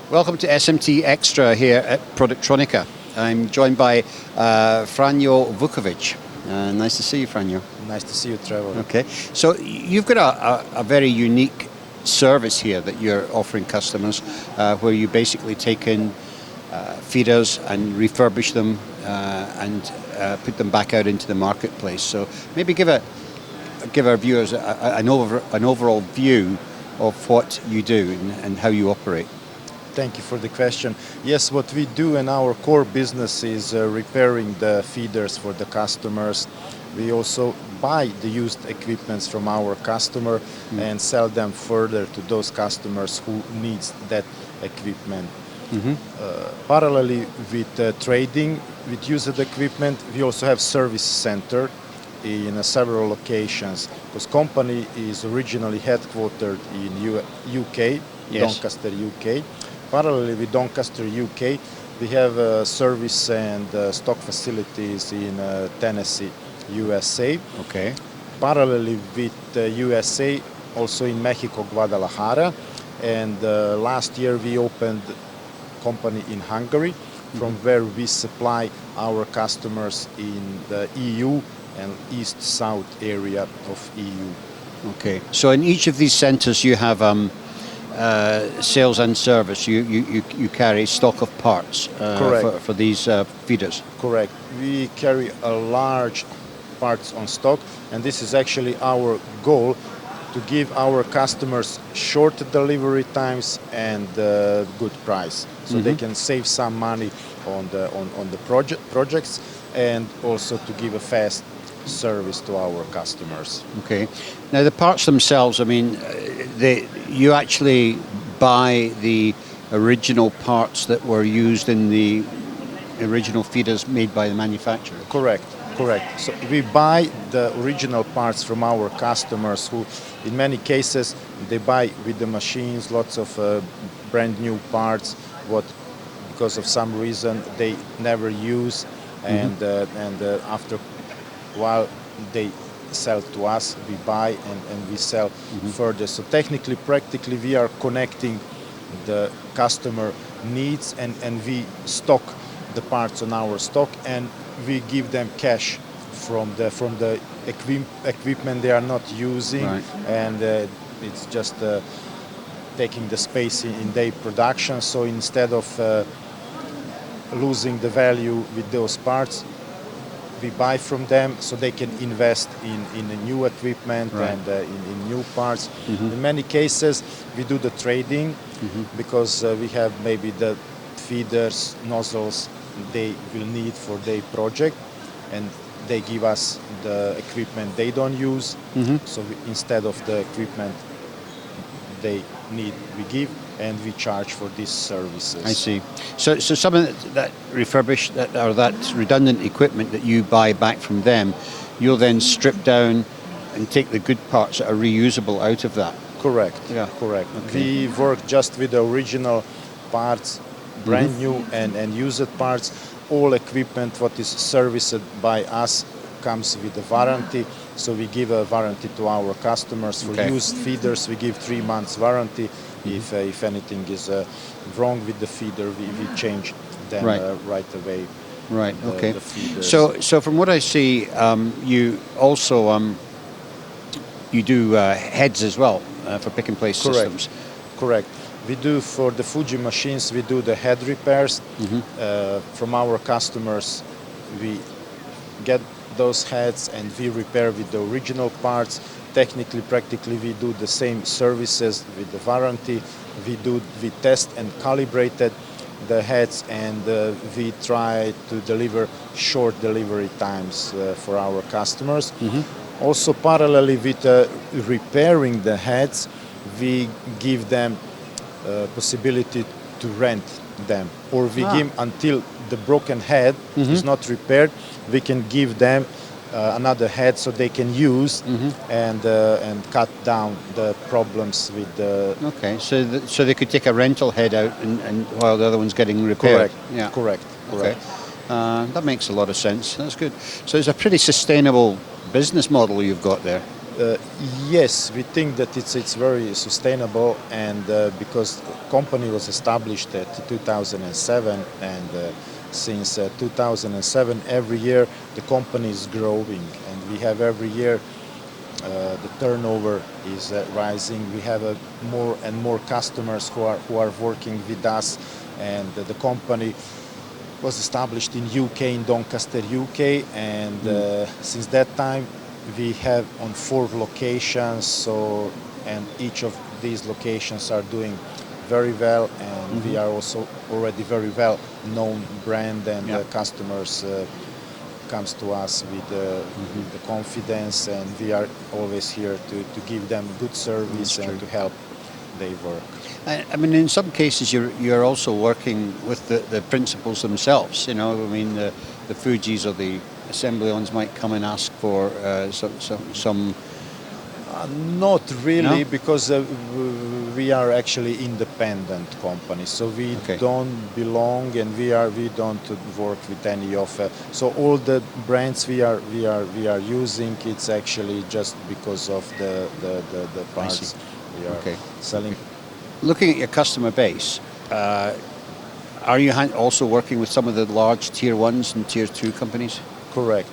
Welcome to smtXtra here at Productronica. I'm joined by Franjo Vukovic. Nice to see you, Franjo. Nice to see you, Trevor. Okay, so you've got a very unique service here that you're offering customers, where you basically take in feeders and refurbish them and put them back out into the marketplace. So maybe give our viewers an overall view of what you do and how you operate. Thank you for the question. Yes, what we do in our core business is repairing the feeders for the customers. We also buy the used equipments from our customer and sell them further to those customers who needs that equipment. Parallelly with trading with used equipment, we also have service center in several locations, because company is originally headquartered in UK, Doncaster, UK. Parallelly with Doncaster, UK, we have service and stock facilities in Tennessee, USA. Okay. Parallelly with USA, also in Mexico, Guadalajara. And last year we opened company in Hungary, from where we supply our customers in the EU and east-south area of EU. Okay. So in each of these centers you have sales and service. You carry stock of parts for these feeders. Correct. We carry a large parts on stock, and this is actually our goal, to give our customers short delivery times and good price, so they can save some money on the projects, and also to give a fast service to our customers. Okay. Now the parts themselves, I mean, you actually buy the original parts that were used in the original feeders made by the manufacturer. Correct. So we buy the original parts from our customers, who in many cases they buy with the machines lots of brand new parts, what because of some reason they never use, and after a while they sell to us, we buy and we sell further. So technically, practically, we are connecting the customer needs, and we stock the parts on our stock, and we give them cash from the equipment they are not using, and it's just taking the space in their production. So instead of losing the value with those parts, we buy from them so they can invest in a new equipment and in new parts. In many cases, we do the trading because we have maybe the feeders, nozzles they will need for their project, and they give us the equipment they don't use. So instead of the equipment they need, we give, and we charge for these services. I see. So some of that refurbished or that redundant equipment that you buy back from them, you'll then strip down and take the good parts that are reusable out of that. Correct. Yeah. Correct. Okay. We work just with the original parts, brand new and used parts. All equipment what is serviced by us comes with a warranty. So we give a warranty to our customers. For used feeders, we give 3 months warranty. If anything is wrong with the feeder, we change them right away. Right. Okay. The feeders. So from what I see, you also you do heads as well for pick and place systems. Correct. We do for the Fuji machines. We do the head repairs from our customers. We get those heads and we repair with the original parts. Technically, practically, we do the same services with the warranty. We test and calibrated the heads, and we try to deliver short delivery times for our customers. Also, parallelly with repairing the heads, we give them possibility to rent them, or we give until the broken head is not repaired. We can give them another head so they can use and cut down the problems with the. Okay, so they could take a rental head out and while the other one's getting repaired. Correct. Yeah. Correct. Okay. That makes a lot of sense. That's good. So it's a pretty sustainable business model you've got there. Yes, we think that it's very sustainable, and because the company was established at 2007, and since 2007, every year the company is growing, and we have every year the turnover is rising. We have more and more customers who are working with us, and the company was established in UK, in Doncaster, UK, and since that time we have on 4 locations. So, and each of these locations are doing very well, and we are also already very well known brand, and customers comes to us with the confidence, and we are always here to give them good service and to help their work. I mean, in some cases, you're also working with the principals themselves. You know, I mean, the Fujis or the assembly ones might come and ask for some. Not really, No? because we are actually independent company, so we don't belong, and we don't work with any of. So all the brands we are using, it's actually just because of the parts we are selling. Looking at your customer base, are you also working with some of the large tier 1s and tier 2 companies? Correct.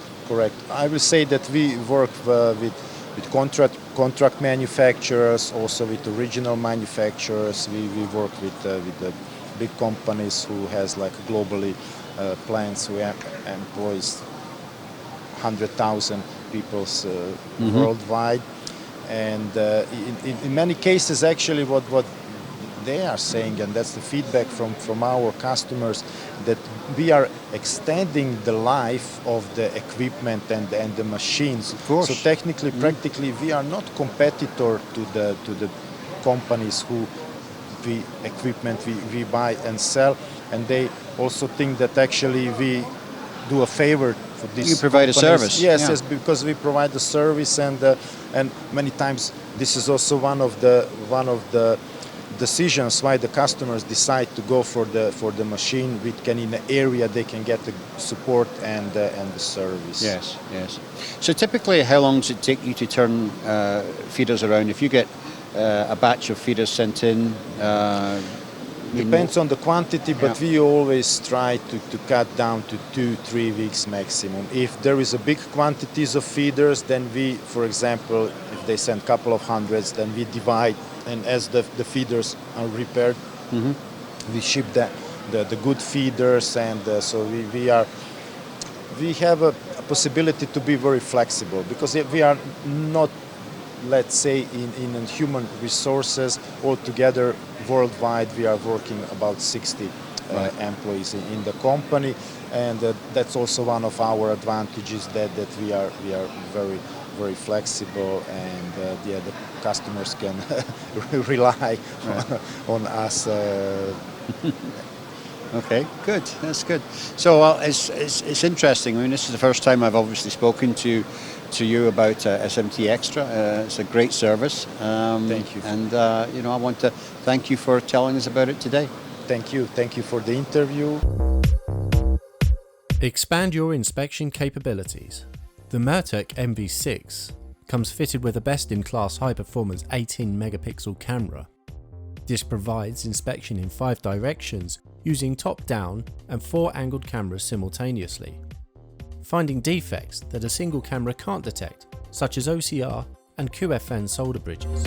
I will say that we work with contract manufacturers, also with original manufacturers. We work with the big companies who has like globally plants who employs 100,000 people worldwide, and in many cases actually what they are saying, and that's the feedback from our customers, that we are extending the life of the equipment and the machines. Of course. So technically, practically, we are not competitor to the companies who we buy and sell, and they also think that actually we do a favor for these. You provide companies. A service. Yes, because we provide a service, and many times this is also one of the decisions why the customers decide to go for the machine, which can in the area they can get the support and the service. Yes. So typically, how long does it take you to turn feeders around? If you get a batch of feeders sent in, depends on the quantity, but we always try to cut down to 2-3 weeks maximum. If there is a big quantities of feeders, then we, for example, if they send a couple of hundreds, then we divide, and as the feeders are repaired, we ship the good feeders, and so we have a possibility to be very flexible, because we are not, let's say, in human resources altogether worldwide. We are working about 60 employees in the company, and that's also one of our advantages, that we are very flexible, and the customers can rely on us. Okay, good. That's good. So it's interesting. I mean, this is the first time I've obviously spoken to you about smtXtra. It's a great service. Thank you. And I want to thank you for telling us about it today. Thank you for the interview. Expand your inspection capabilities. The Mertec MV6 comes fitted with a best-in-class high-performance 18-megapixel camera. This provides inspection in 5 directions using top-down and 4 angled cameras simultaneously, finding defects that a single camera can't detect, such as OCR and QFN solder bridges.